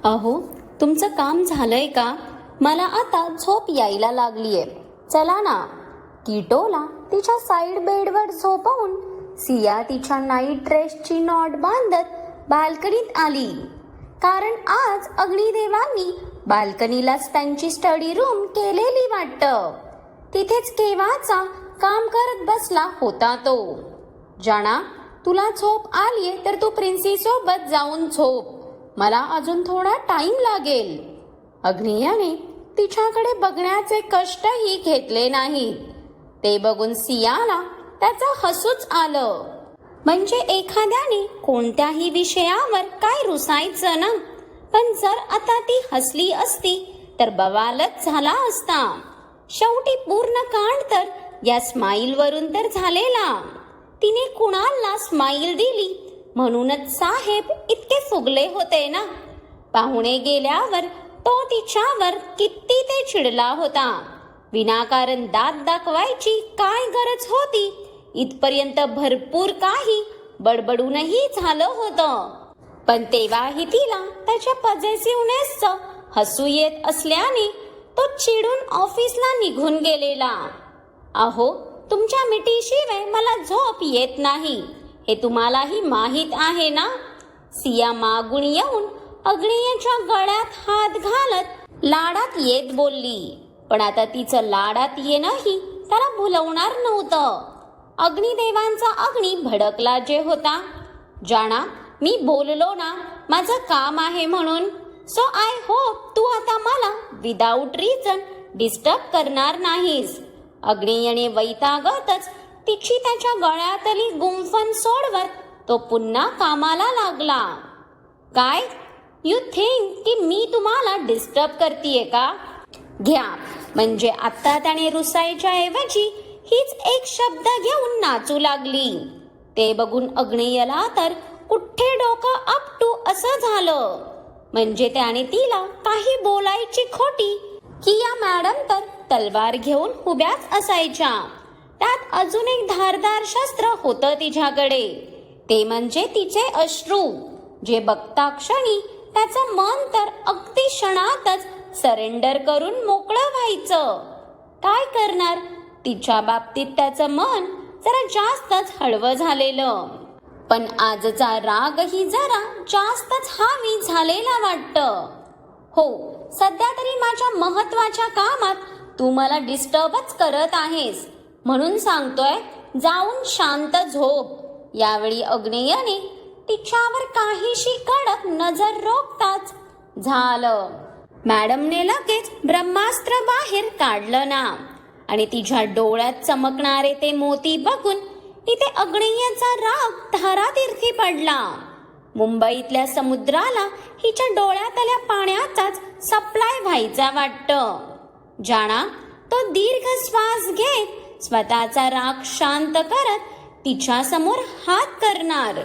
अहो, तुमचं काम झालंय का? मला आता झोप यायला लागलीये. चला ना. किटोला तिच्या साईड बेडवर झोपवून सिया तिच्या नाईट ड्रेसची नॉट बांधत बाल्कनीत आली. कारण आज अग्निदेवांनी बाल्कनीलाच त्यांची स्टडी रूम केलेली वाटतं. तिथेच केव्हाचा काम करत बसला होता तो. जाणा, तुला झोप आलीये तर तू प्रिन्सी सोबत जाऊन झोप. मला अजून थोडा टाइम लागेल. अग्नियाने तिच्याकडे बघण्याचे कष्टही घेतले नाहीत. ते बघून सियाला त्याचं हसूच आलं. म्हणजे एखाद्याने कोणत्याही विषयावर काय रुसायचं ना. पण जर आता ती हसली असती तर बवालच झाला असता. शेवटी पूर्ण कांड तर या स्माईल वरून तर झालेला. तिने कुणाला स्माईल दिली म्हणूनच साहेब इतके फुगले होते ना. पाहुणे गेल्यावर तो तिच्यावर किती ते चिडला होता. विनाकारण दात दाखवायची काय गरज होती. इथपर्यंत भरपूर काही बडबडूनही झालं होतं. पण तेव्हाही तिला त्याच्या पॉझिटिव्हनेसचं हसू येत असल्याने तो चिडून ऑफिसला निघून गेलेला. अहो, तुमच्या मिठीशिवाय मला झोप येत नाही हे तुम्हालाही माहीत आहे ना. सिया मागून येऊन अग्नियाच्या गळ्यात हात घालत लाडात येत बोलली. पण आता तिचं लाडात येणंही त्याला भुलवणार नव्हतं. अग्निदेवांचा अग्नी भडकला जे होता. जाणा, मी बोललो ना माझं काम आहे म्हणून. सो आय होप तू आता मला विदाऊट रिझन डिस्टर्ब करणार नाहीस. अग्नियाने वैतागतच तिची त्याच्या गळ्यातली गुंफण सोडवत तो पुन्हा कामाला लागला. काय यू थिंक की मी तुम्हाला डिस्टर्ब करतीये का? घ्या. म्हणजे आता त्याने रुसायच्या ऐवजी हीच एक शब्द घेऊन नाचू लागली. ते बघून अग्नियला तर कुठे डोकं अप टू असं झालं. म्हणजे त्याने तिला काही बोलायची खोटी की या मॅडम तर तलवार घेऊन उभ्याच असायच्या. त्यात अजून एक धारदार शस्त्र होतं तिच्याकडे. ते म्हणजे तिचे अश्रू, जे बघता क्षणी त्याचं मन तर अगदी क्षणातच सरेंडर करून मोकळं व्हायचं. काय करणार, तिच्या बाबतीत त्याचं मन जरा जास्तच हळवं झालेलं. पण आजचा रागही जरा जास्तच हावी झालेला वाटतं. हो, सध्या तरी माझ्या महत्वाच्या कामात तू मला डिस्टर्बच करत आहेस म्हणून सांगतोय, जाऊन शांत झोप. यावेळी अग्नेयने तिच्यावर काहीशी कडक नजर रोखताच झालं. मॅडमने लगेच ब्रह्मास्त्र बाहेर काढलं ना. आणि तिच्या डोळ्यात चमकणारे ते मोती बघून तिथे अग्नेयचा राग धारातीर्थी पडला. मुंबईतल्या समुद्राला हिच्या डोळ्यातल्या पाण्याचाच सप्लाय व्हायचा वाटतं. जाणा, तो दीर्घ श्वास घेत स्वतःचा राग शांत करत तिच्या समोर हात करणार.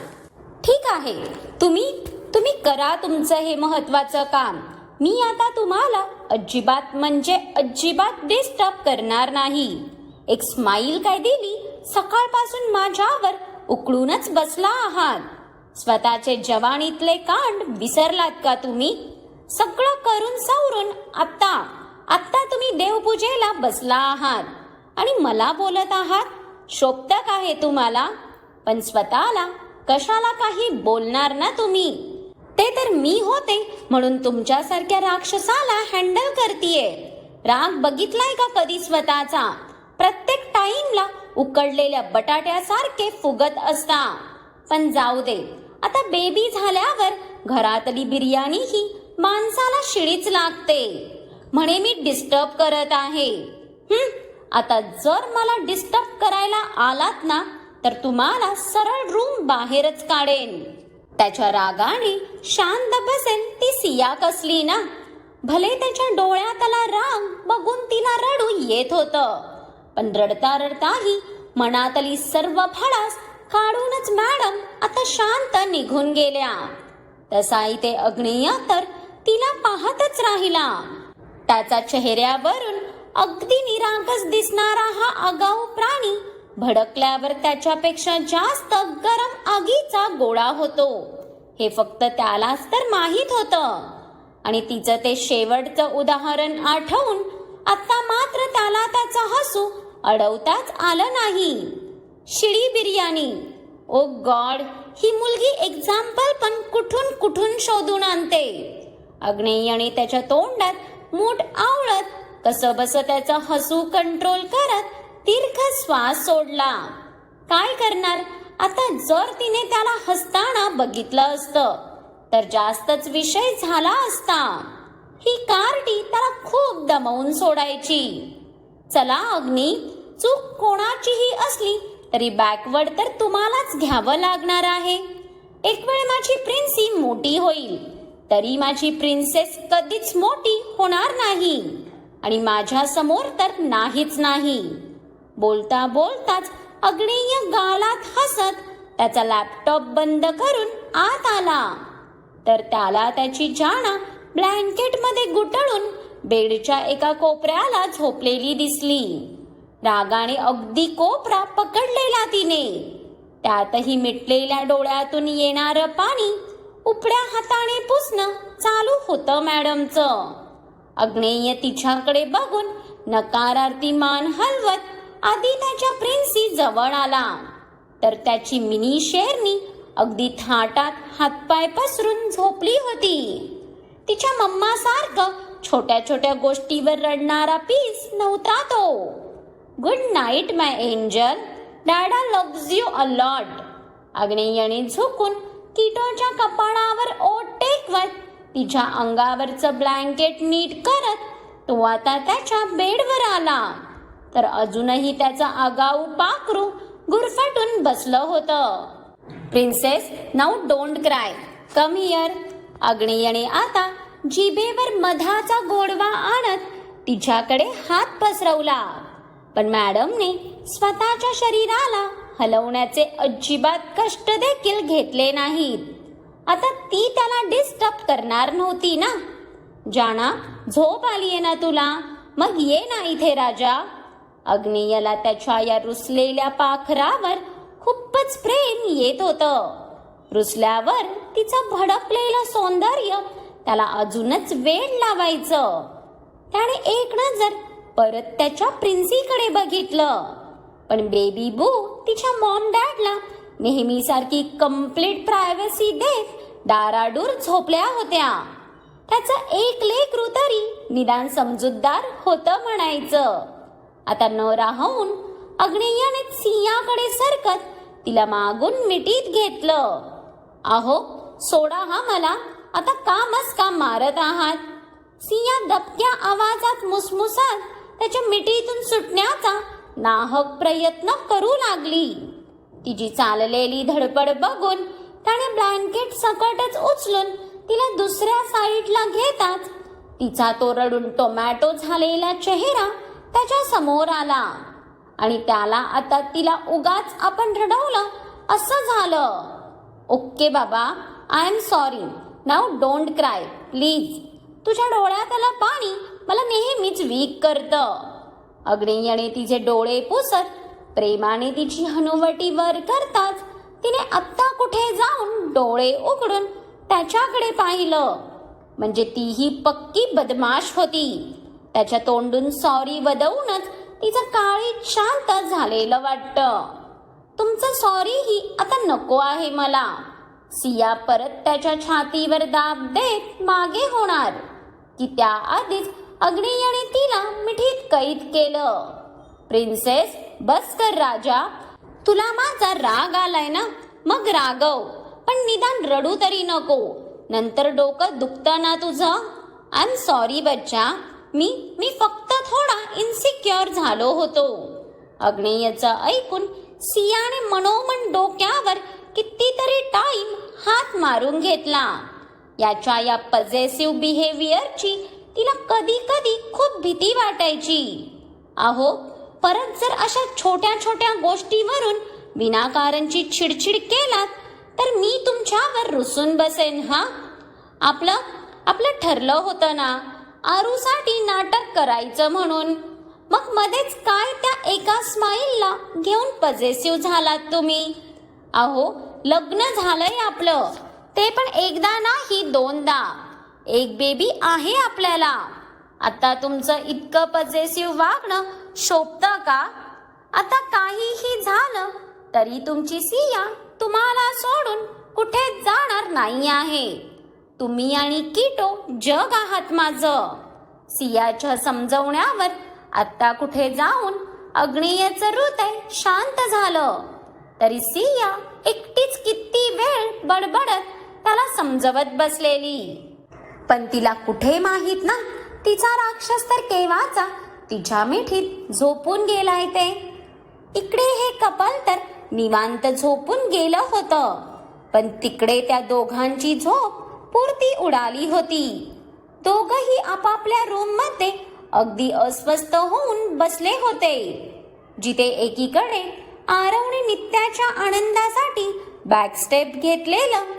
ठीक आहे, तुम्ही करा तुमचं हे महत्वाचं काम. मी आता तुम्हाला अजिबात म्हणजे अजिबात डिस्टर्ब करणार नाही. एक स्माईल काय दिली, सकाळपासून माझ्यावर उकळूनच बसला आहात. स्वतःचे जवानीतले कांड विसरलात का तुम्ही? सगळं करून सवरून आता तुम्ही देवपूजेला बसला आहात आणि मला बोलत आहात. शोभतं का हे तुम्हाला? पण स्वतःला कशाला काही बोलणार ना तुम्ही? ते तर मी होते म्हणून तुमच्यासारख्या राक्षसाला हँडल करतीये. राग बघितलाय का कधी स्वतःचा? प्रत्येक टाइमला उकडलेल्या बटाट्यासारखे फुगत असता. पण जाऊ दे, आता बेबी झाल्यावर घरातली बिर्याणी ही माणसाला शिळीच लागते. म्हणे मी डिस्टर्ब करत आहे. आता जर मला डिस्टर्ब करायला आलात ना तर तुम्हाला सरळ रूम बाहेरच काढेन. त्याच्या रागाने शांत बसेल ती सिया कसली ना. भले त्याच्या डोळ्यातला राग बघून तिला रडू येत होतं. पण रडता रडताही मनातली सर्व भडास काढूनच मॅडम आता शांत निघून गेल्या. तसा इथे अग्नेय तर तिला पाहतच राहिला. त्याचा चेहऱ्यावरून अगदी निरागस दिसणारा हा आगाऊ प्राणी भडकल्यावर त्याच्यापेक्षा जास्त गरम आगीचा गोळा होतो हे फक्त त्यालाच तर माहीत होतं. आणि तिचं ते शेवटचं उदाहरण आठवून आता मात्र त्याला त्याचं हसू अडवताच आलं नाही. शिळी बिर्याणी. ओ गॉड, ही मुलगी एक्झाम्पल पण कुठून कुठून शोधून आणते. अग्नेयने त्याच्या तोंडात मूठ आवळत कसं बसं त्याचं हसू कंट्रोल करत दीर्घ श्वास सोडला. काय करणार आता, जर तिने त्याला हसताना बघितलं असतं तर जास्तच विषय झाला असता. ही कार्टी त्याला खूप दमवून सोडायची. चला अग्नी, चूक कोणाचीही असली तरी बॅकवर्ड तर तुम्हालाच घ्यावं लागणार आहे. एक वेळ माझी प्रिन्सी मोठी होईल तरी माझी प्रिन्सेस कधीच मोठी होणार नाही आणि माझ्या समोर तर नाहीच नाही. बोलता बोलताच अग्नेय गालात हसत त्याचा लॅपटॉप बंद करून आत आला तर त्याला त्याची जाणा ब्लँकेटमध्ये गुटळून बेडच्या एका कोपऱ्याला झोपलेली दिसली. रागाने अगदी कोपरा पकडलेला तिने. त्यातही मिटलेल्या डोळ्यातून येणारं पाणी उपड्या हाताने पुसणं चालू होतं मॅडमचं. अग्नेय तिच्याकडे बघून नकारार्थी मान हलवत आधी त्याच्या प्रिन्सी जवळ आला तर त्याची मिनी शेरनी अगदी थाटात हातपाय पसरून झोपली होती. तिच्या मम्मासारखं छोट्या छोट्या गोष्टीवर रडणारा पीस नव्हता तो. Good night my angel, dada loves you a lot. अग्नेयने झुकून किटोच्या कपाळावर ओठ टेकवत तिच्या अंगावरचं ब्लँकेट नीट करत तो आता त्याच्या बेडवर आला तर अजूनही त्याचा आगाऊ पाखरू गुरफटून बसलं होतं. Princess, now don't cry, come here. अग्नेयने आता जिभेवर मधाचा गोडवा आणत तिच्याकडे हात पसरवला पण मॅडमने स्वतःच्या शरीराला हलवण्याचे अजिबात कष्ट देखील घेतले नाहीत. आता ती त्याला डिस्टर्ब करणार नव्हती ना. जाना, झोप आलीये ना तुला, मग ये ना इथे राजा. अग्नेयला त्याच्या या रुसलेल्या पाखरावर खूपच प्रेम येत होतं. रुसल्यावर तिचं भडकलेलं सौंदर्य त्याला अजूनच वेड लावायचं. त्याने एक नजर परत त्याच्या प्रिन्सीकडे बघितलं पण बेबी बू तिच्या मॉम डॅडला नेहमीसारखी कंप्लीट प्रायव्हसी देत डाराडूर झोपल्या होत्या. त्याचं एक लेकरू तरी निदान समजूतदार होतं म्हणायचं. आता न राहून अग्नेयाने सियाकडे सरकत तिला मागून मिठीत घेतलं. अहो सोडा हा मला, आता कामच का मारत आहात. सिया दबक्या आवाजात मुसमुसात त्याच्या मिठीतून सुटण्याचा नाहक प्रयत्न करू लागली. तिची चाललेली धडपड बघून त्याने ब्लँकेट सकटच उचलून तिला दुसऱ्या साईडला घेताच तिचा तो रडून टोमॅटो झालेला चेहरा त्याच्या समोर आला आणि त्याला आता तिला उगाच आपण रडवलं असं झालं. ओके बाबा, I am sorry, now don't cry please. तुझ्या डोळ्यात आलं पाणी मला नेहमीच वीक करतं. अग्नेयने तिचे डोळे पुसत प्रेमाने तिची हनुवटी वर करताच तिने आत्ता कुठे जाऊन डोळे उघडून त्याच्याकडे पाहिलं. म्हणजे तीही पक्की बदमाश होती. त्याच्या तोंडून सॉरी वदवूनच तिचं काळीज शांत झालेलं वाटतं. तुमचं सॉरी ही आता नको आहे मला. सिया परत त्याच्या छातीवर दाब देत मागे होणार की त्याआधीच अग्नेयने तिला मिठीत कैद केलं. प्रिन्सेस, बस कर राजा. तुला माझा राग आलाय ना, मग रागव, पण निदान रडू तरी नको. नंतर डोकं दुखतं ना तुझं. आय एम सॉरी बच्चा, मी फक्त थोडा इन्सिक्युअर झालो होतो. अग्नेयचं ऐकून सियाने मनोमन डोक्यावर कितीतरी टाइम हात मारून घेतला. याच्या या पजेसिव्ह बिहेवियरची तिला कधी कधी खूप भीती वाटायची. अहो, परत जर अशा छोट्या छोट्या गोष्टीवरून विनाकारणची चिडचिड केलात तर मी तुमच्यावर रुसून बसेन. हा, आपलं ठरलं होतं ना आरूसाठी नाटक करायचं म्हणून. मग मध्येच काय त्या एका स्माईलला घेऊन पजेसिव्ह झालात तुम्ही. अहो, लग्न झालंय आपलं, ते पण एकदा नाही दोनदा. एक बेबी आहे आपल्याला. आता तुमचं इतकं पजेसिव्ह वागणं शोभतं का? आता काहीही झालं तरी तुमची सिया तुम्हाला सोडून कुठेच जाणार नाही आहे. तुम्ही आणि कीटो जग आहात माझं. सियाच्या समजवण्यावर आता कुठे जाऊन अग्नेयचं हृदय शांत झालं. तरी सिया एकटीच किती वेळ बडबडत त्याला समजवत बसलेली. पण तिला कुठे माहीत ना, तिचा राक्षस तर केव्हाचा तिच्या मिठीत झोपून गेलाय ते. इकडे हे कपल तर निवांत झोपून गेलं होतं, पण तिकडे त्या दोघांची झोप पुरती उडाली होती. दोघही आपापल्या रूममध्ये अगदी अस्वस्थ होऊन बसले होते. जिथे एकीकडे आरवने नित्याच्या आनंदासाठी बॅकस्टेप घेतलेलं,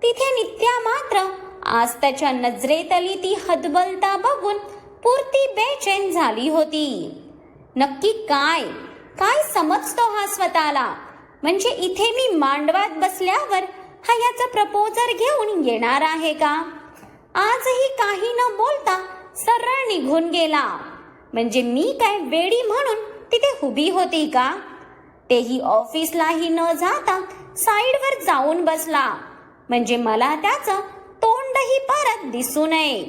तिथे नित्या मात्र आज त्याच्या नजरेतली ती हतबलता बघून पुरती बेचैन झाली होती. नक्की काय काय समजतो हा स्वतःला? म्हणजे इथे मी मांडवात बसल्यावर हा याचा प्रपोजर घेऊन येणार आहे का? आजही काही न बोलता सरळ निघून गेला. म्हणजे मी काय वेडी म्हणून तिथे उभी होती का? तेही ऑफिसलाही न जाता साईडवर जाऊन बसला. म्हणजे मला त्याचं तोंडही परत दिसू नये.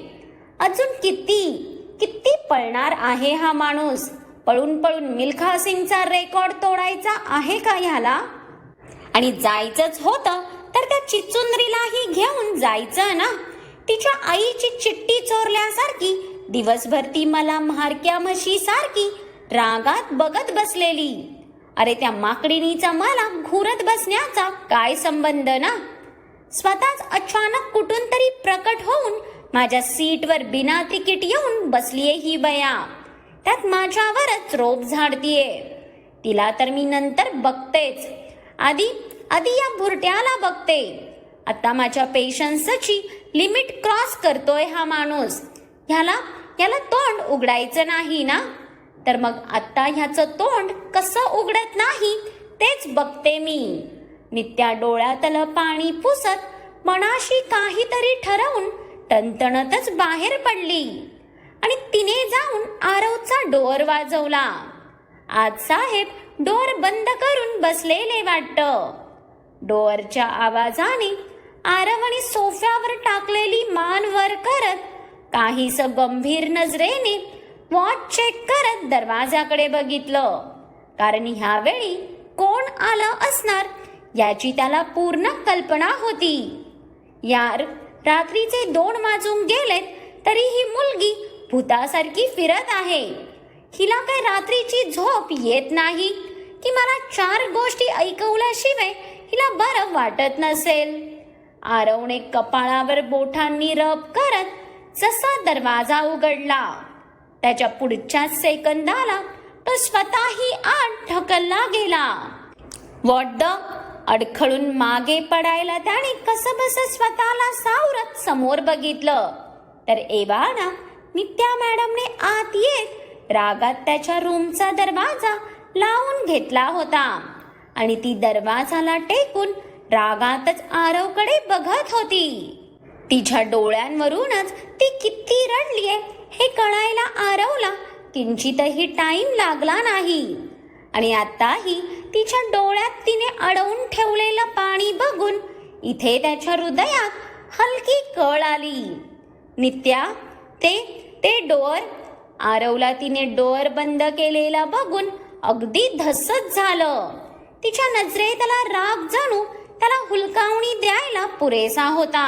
अजून किती किती पळणार आहे हा माणूस? पळून पळून मिल्खा सिंगचा रेकॉर्ड तोडायचा आहे का ह्याला? आणि जायचंच होतं तर त्या चिचुंद्रीलाही घेऊन जायचं ना. तिच्या आईची चिठ्ठी चोरल्यासारखी दिवसभर ती मला म्हारक्या म्हशी सारखी रागात बघत बसलेली. अरे त्या माकडीनीचा मला घुरत बसण्याचा काय संबंध ना? स्वतःच अचानक कुठून तरी प्रकट होऊन माझ्या सीटवर बिना तिकीट येऊन बसलीये ही बया. त्यात माझ्यावरच रोप झाडतीये. तिला तर मी नंतर बघतेच. आधी या भुरट्याला बघते. आता माझ्या पेशन्सची लिमिट क्रॉस करतोय हा माणूस. ह्याला तोंड उघडायचं नाही ना? तर मग आता ह्याचं तोंड कसं उघडत नाही तेच बघते मी. नित्या डोळ्यातलं पाणी पुसत मनाशी काहीतरी ठरवून टणटणतच बाहेर पडली आणि तिने जाऊन आरवचा डोअर वाजवला. आज साहेब डोअर बंद करून बसलेले वाटतं. डोअरच्या आवाजाने आरवने सोफ्यावर टाकलेली मान वर करत काहीस गंभीर नजरेने वॉच चेक करत दरवाजाकडे बघितलं. कारण ह्यावेळी कोण आलं असणार याची त्याला पूर्ण कल्पना होती. यार, रात्रीचे 2 वाजून गेलेत तरी ही मुलगी भूतासारखी फिरत आहे. हिला काय रात्रीची झोप येत नाही की मला 4 गोष्टी ऐकवल्याशिवाय हिला बरं वाटत नसेल? आरवने कपाळावर बोटांनी रब करत जसा दरवाजा उघडला, त्याच्या पुढच्या सेकंदाला तो स्वतःही आत ढकलला गेला. What the? अडखळून मागे पडायला त्याने कसंबसं स्वतःला सावरत समोर बघितलं तर एवाना नित्या मॅडमने आत येत रागात त्याच्या रूमचा दरवाजा लावून घेतला होता आणि ती दरवाजाला टेकून रागातच आरवकडे बघत होती. तिच्या डोळ्यांवरूनच ती किती रडलीये हे कळायला आरवला किंचितही टाइम लागला नाही. आणि आताही तिच्या डोळ्यात तिने अडवून ठेवलेलं पाणी बघून इथे त्याच्या हृदयात हलकी कळ आली. नित्या, ते डोअर. आरवला तिने डोअर बंद केलेला बघून अगदी धसच झालं. तिच्या नजरेतला राग जणू त्याला हुलकावणी द्यायला पुरेसा होता.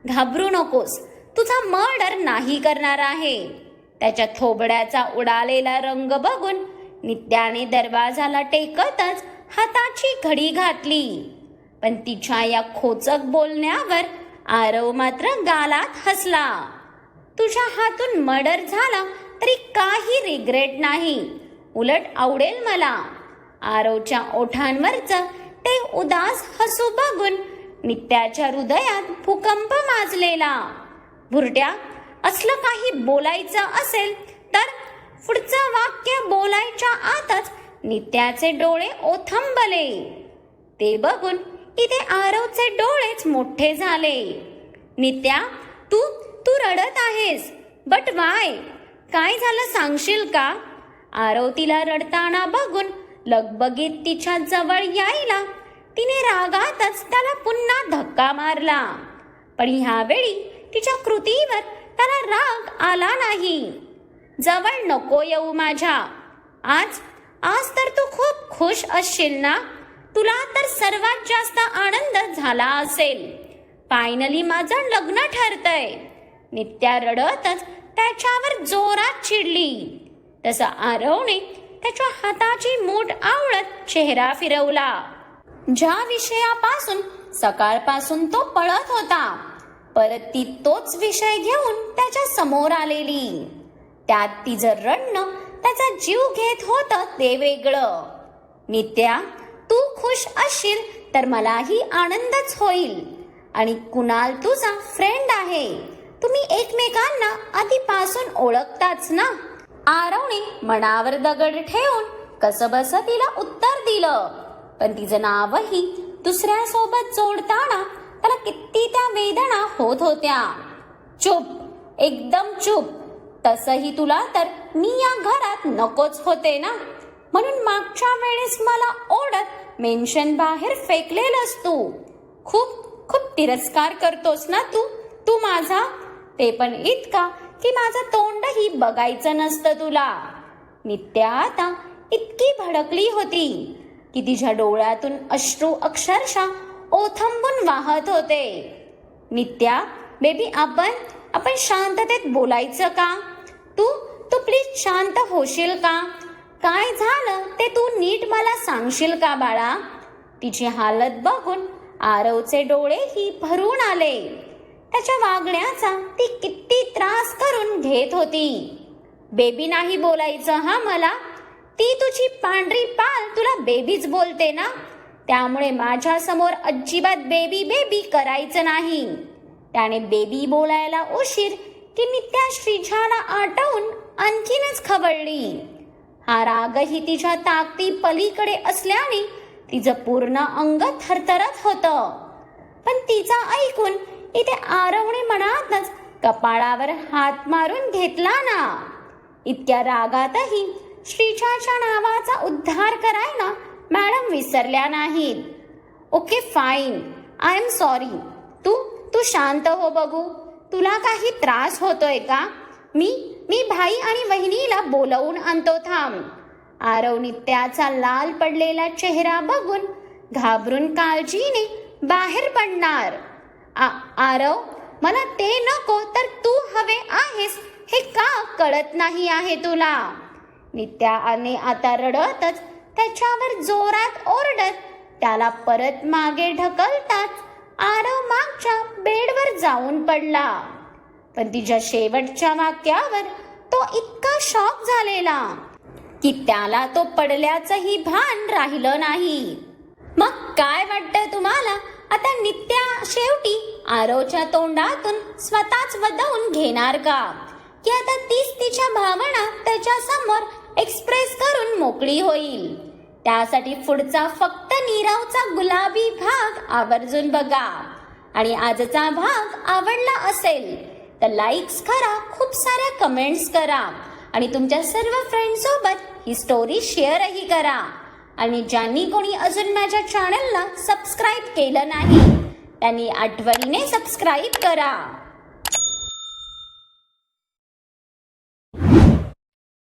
घाबरू नकोस, तुझा मर्डर नाही करणार आहे. त्याच्या थोबड्याचा उडालेला रंग बघून नित्याने दरवाजाला टेकतच हाताची घडी घातली. पण तिच्या या खोचक बोलण्यावर आरव मात्र गालात हसला. तुझ्या हातून मर्डर झाला तरी काही रिग्रेट नाही, उलट आवडेल मला. आरवच्या ओठांवरचं ते उदास हसू बघून नित्याच्या हृदयात भूकंप माजलेला. भुरट्या, असलं काही बोलायचं असेल तर पुढचं वाक्य बोलायच्या आतच नित्याचे डोळे ओथंबले. ते बघून इथे आरवचे डोळेच मोठे झाले. नित्या, तू रडत आहेस, बट वाय? काय झालं सांगशील का? आरव तिला रडताना बघून लगबगीत तिच्या जवळ यायला तिने रागातच त्याला पुन्हा धक्का मारला. पण ह्यावेळी तिच्या कृतीवर त्याला राग आला नाही. जवळ नको येऊ माझ्या. आज तर तू खूप खुश असशील ना? तुला तर सर्वात जास्त आनंद झाला असेल. फायनली माझं लग्न ठरतंय. नित्या रडतच त्याच्यावर जोरात चिडली. तसं आरवने त्याच्या हाताची मूठ आवळत चेहरा फिरवला. ज्या विषयापासून सकाळपासून तो पळत होता, परत ती तोच विषय घेऊन त्याच्या समोर आलेली. त्यात तिचं रडणं त्याचा जीव घेत होतं ते वेगळं. नित्या, तू खुश असशील तर मलाही आनंदच होईल. आणि कुणाल तुझा फ्रेंड आहे. तुम्ही एकमेकांना आधीपासून ओळखताच ना? आरवने मनावर दगड ठेवून कसबस तिला उत्तर दिलं. पण तिचं नावही दुसऱ्यासोबत जोडताना त्याला किती त्या वेदना होत होत्या. चुप, एकदम चुप. तसंही तुला तर मी या घरात नकोच होते ना, म्हणून मागच्या वेळेस मला ओढत मेन्शन बाहेर फेकलेलंस तू. खूप तिरस्कार करतोस ना तू माझा. ते पण इतका की माझं तोंडही बघायचं नसतं तुला. नित्या आता इतकी भडकली होती की तिच्या डोळ्यातून अश्रू अक्षरशः ओथंबून वाहत होते. नित्या बेबी, आपण शांततेत बोलायचं का? तू प्लीज शांत होशील का? काय झालं ते तू नीट मला सांगशील का बाळा? तिची हालत बघून आरवचे डोळेही भरून आले. त्याच्या वागण्याचा ती किती त्रास करून घेत होती. बेबी नाही बोलायचं हा मला. ती तुझी पांढरी पाल तुला बेबीच बोलते ना, त्यामुळे माझ्या समोर अजिबात बेबी बेबी करायचं नाही. त्याने बेबी बोलायला उशीर की नित्या श्रीजाला आटवून आणखीनच खवळली. हा रागही तिच्या ताकदी पलीकडे असल्याने तिचं पूर्ण अंग थरथरत होतं. पण तिचं ऐकून इथे आरवने मनातच कपाळावर हात मारून घेतला ना. इतक्या रागातही श्रीजाच्या नावाचा उद्धार करायला मॅडम विसरल्या नाहीत. Okay fine, I am sorry. तू शांत हो बघू. तुला काही त्रास होतोय का? मी भाई आणि वहिनीला बोलवून आणतो, थांब. आरव नित्याचा लाल पडलेला चेहरा बघून घाबरून काळजीने बाहेर पडणार. आरव, मला ते नको तर तू हवे आहेस हे का कळत नाही आहे तुला? नित्याने आता रडतच त्याच्यावर जोरात ओरडत त्याला परत मागे ढकलताच आरव मागच्या बेडवर जाऊन पडला. पण तिच्या शेवटच्या वाक्यावर तो इतका शॉक झालेला की त्याला तो पडल्याचंही भान राहिलं नाही. मग काय वाटतं तुम्हाला? आता नित्या शेवटी आरवच्या तोंडातून स्वतःच वदवून घेणार का? की आता तीच तिच्या भावना त्याच्या समोर एक्सप्रेस करून मोकळी होईल? त्यासाठी पुढचा फक्त नीरवचा गुलाबी भाग आवर्जून बघा. आणि आजचा भाग आवडला असेल तर लाईक्स करा, खूप साऱ्या कमेंट्स करा आणि तुमच्या सर्व फ्रेंड्स सोबत ही स्टोरी शेअरही करा. आणि ज्यांनी कोणी अजून माझ्या चॅनलला सबस्क्राईब केलं नाही त्यांनी आठवणीने सबस्क्राईब करा.